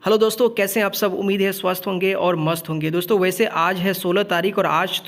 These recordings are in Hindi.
हेलो दोस्तों, कैसे हैं आप सब। उम्मीद है स्वस्थ होंगे और मस्त होंगे। दोस्तों वैसे आज है 16 तारीख और आज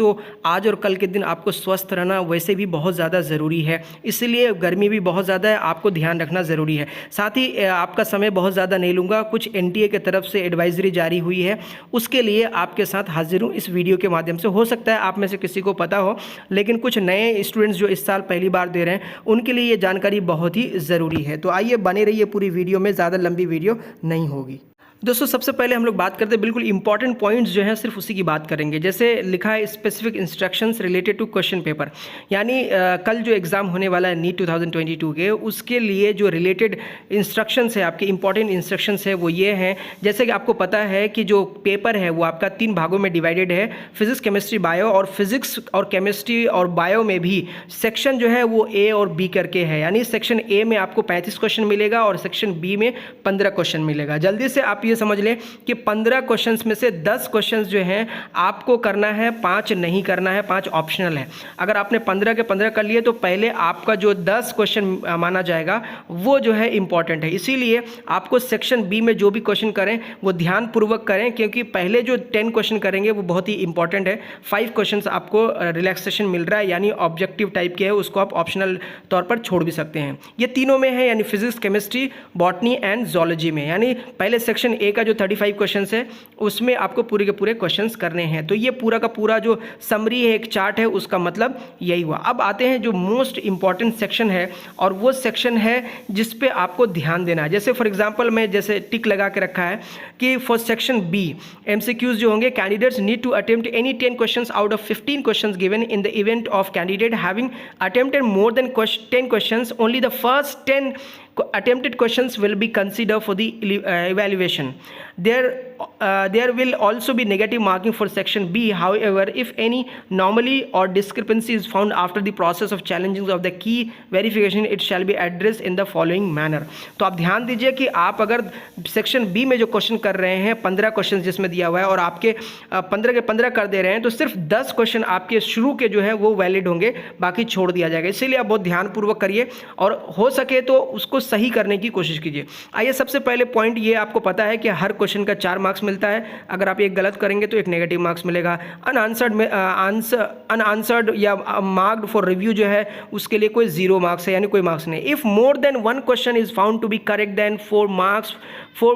और कल के दिन आपको स्वस्थ रहना वैसे भी बहुत ज़्यादा ज़रूरी है। इसलिए गर्मी भी बहुत ज़्यादा है, आपको ध्यान रखना ज़रूरी है। साथ ही आपका समय बहुत ज़्यादा नहीं लूँगा, कुछ एनटीए की तरफ से एडवाइजरी जारी हुई है, उसके लिए आपके साथ हाजिर हूँ इस वीडियो के माध्यम से। हो सकता है आप में से किसी को पता हो, लेकिन कुछ नए स्टूडेंट्स जो इस साल पहली बार दे रहे हैं उनके लिए ये जानकारी बहुत ही ज़रूरी है। तो आइए बने रहिए पूरी वीडियो में, ज़्यादा लंबी वीडियो नहीं होगी। दोस्तों सबसे पहले हम लोग बात करते हैं बिल्कुल इंपॉर्टेंट पॉइंट्स जो हैं, सिर्फ उसी की बात करेंगे। जैसे लिखा है specific instructions related to question paper, यानी कल जो एग्ज़ाम होने वाला है नीट 2022 के, उसके लिए जो रिलेटेड इंस्ट्रक्शंस है, आपके इंपॉर्टेंट इंस्ट्रक्शंस है वो ये हैं। जैसे कि आपको पता है कि जो पेपर है वो आपका 3 भागों में डिवाइडेड है, फिजिक्स, केमिस्ट्री, बायो। और फिजिक्स और केमिस्ट्री और बायो में भी सेक्शन जो है वो ए और बी करके है, यानी सेक्शन ए में आपको 35 क्वेश्चन मिलेगा और सेक्शन बी में 15 क्वेश्चन मिलेगा। जल्दी से आप ये समझ लें कि 15 क्वेश्चंस में से 10 क्वेश्चंस जो हैं आपको करना है, 5 नहीं करना है, 5 ऑप्शनल है। अगर आपने 15 के 15 कर लिए तो पहले आपका जो 10 क्वेश्चन माना जाएगा वो जो है इंपॉर्टेंट है। इसीलिए आपको सेक्शन बी में जो भी क्वेश्चन करें वो ध्यानपूर्वक करें, क्योंकि पहले जो 10 क्वेश्चन करेंगे वो बहुत ही इंपॉर्टेंट है। 5 क्वेश्चन आपको रिलैक्सेशन मिल रहा है, यानी ऑब्जेक्टिव टाइप के है, उसको आप ऑप्शनल तौर पर छोड़ भी सकते हैं। ये तीनों में है, यानी physics, chemistry, botany and zoology में। यानी पहले सेक्शन ए का जो 35 क्वेश्चंस है उसमें आपको पूरे के पूरे क्वेश्चंस करने हैं। तो ये पूरा का पूरा जो समरी है, एक चार्ट है, उसका मतलब यही हुआ। अब आते हैं जो मोस्ट इंपॉर्टेंट सेक्शन है, और वो सेक्शन है जिस पे आपको ध्यान देना है। जैसे फॉर एग्जांपल मैं जैसे टिक लगा के रखा है कि फॉर सेक्शन बी एमसीक्यूज जो होंगे, candidates need to attempt any 10 questions out of 15 questions given in the event of candidate having attempted more than 10 questions, only the first 10 attempted questions will be considered for the evaluation. There will also be negative marking for section B. However, if any anomaly or discrepancy is found after the process of challenging of the key verification, it shall be addressed in the following manner. तो आप ध्यान दीजिए कि आप अगर सेक्शन बी में जो क्वेश्चन कर रहे हैं, 15 क्वेश्चन जिसमें दिया हुआ है, और आपके 15 के 15 कर दे रहे हैं, तो सिर्फ 10 क्वेश्चन आपके शुरू के जो है वो वैलिड होंगे, बाकी छोड़ दिया जाएगा। इसीलिए आप बहुत ध्यानपूर्वक करिए और हो सके तो उसको सही करने की कोशिश कीजिए। आइए सबसे पहले पॉइंट ये, आपको पता है कि हर क्वेश्चन का 4 मार्क्स मिलता है। अगर आप एक गलत करेंगे तो एक नेगेटिव मार्क्स मिलेगा। अनआंसर्ड या मार्क्ड फॉर रिव्यू जो है उसके लिए कोई 0 मार्क्स है, यानी कोई मार्क्स नहीं। If more than 1 question is found to be correct then 4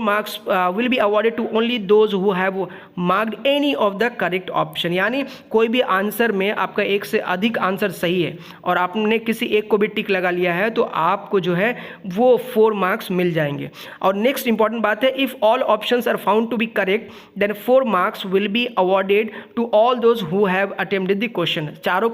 marks will be awarded to only those who have marked any of the correct option. यानी कोई भी आंसर में आपका एक से अधिक आंसर सही है और आपने किसी एक को भी टिक लगा लिया है तो आपको जो है वो 4 मार्क्स मिल जाएंगे। और नेक्स्ट इंपॉर्टेंट बात है, if all options are found to be correct then 4 marks will be awarded to all those who have attempted the question. चारों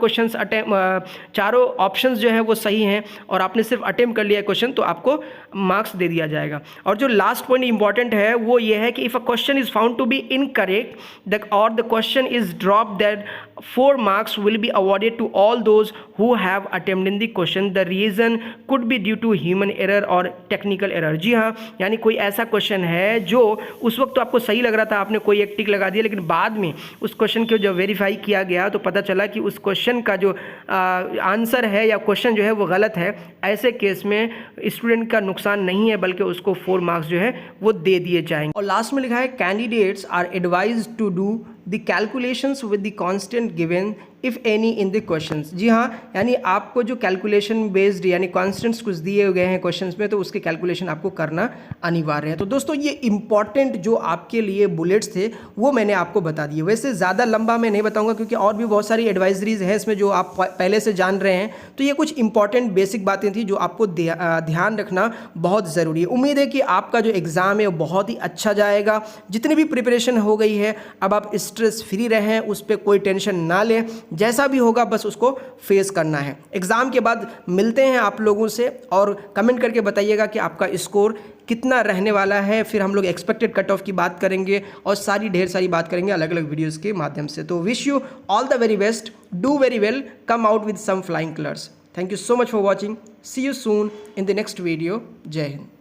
ऑप्शंस जो है वो सही हैं और आपने सिर्फ अटेम्प्ट कर लिया क्वेश्चन तो आपको मार्क्स दे दिया जाएगा। और जो लास्ट पॉइंट इंपॉर्टेंट है वो ये है कि if a question is found to be incorrect और the question is drop, that 4 marks will be awarded to all those who have attempted the question. The reason could be due to human error और टेक्निकल एरर। जी हाँ, यानी कोई ऐसा क्वेश्चन है जो उस वक्त तो आपको सही लग रहा था, आपने कोई एक टिक लगा दिया, लेकिन बाद में उस क्वेश्चन को जब वेरीफाई किया गया तो पता चला कि उस क्वेश्चन का जो आंसर है या क्वेश्चन जो है वो गलत है। ऐसे केस में स्टूडेंट का नुकसान नहीं है, बल्कि उसको 4 मार्क्स जो है वो दे दिए जाएंगे। और लास्ट में लिखा है, candidates are advised to do the calculations with the constant given if any in the questions. जी हाँ, यानी आपको जो कैलकुलेशन बेस्ड यानी कांस्टेंट्स कुछ दिए गए हैं क्वेश्चंस में, तो उसके कैलकुलेशन आपको करना अनिवार्य है। तो दोस्तों ये इंपॉर्टेंट जो आपके लिए बुलेट्स थे वो मैंने आपको बता दिए। वैसे ज़्यादा लंबा मैं नहीं बताऊंगा क्योंकि और भी बहुत सारी एडवाइजरीज हैं इसमें जो आप पहले से जान रहे हैं। तो ये कुछ इंपॉर्टेंट बेसिक बातें थी जो आपको ध्यान रखना बहुत ज़रूरी है। उम्मीद है कि आपका जो एग्ज़ाम है वो बहुत ही अच्छा जाएगा। जितनी भी प्रिपरेशन हो गई है अब आप स्ट्रेस फ्री रहें, उस पर कोई टेंशन ना लें, जैसा भी होगा बस उसको फेस करना है। एग्ज़ाम के बाद मिलते हैं आप लोगों से और कमेंट करके बताइएगा कि आपका स्कोर कितना रहने वाला है। फिर हम लोग एक्सपेक्टेड कट ऑफ की बात करेंगे और ढेर सारी बात करेंगे अलग अलग वीडियोज़ के माध्यम से। तो wish you all the very best, do very well, come out with some flying colours. Thank you so much for watching, see you soon in the next video. जय हिंद।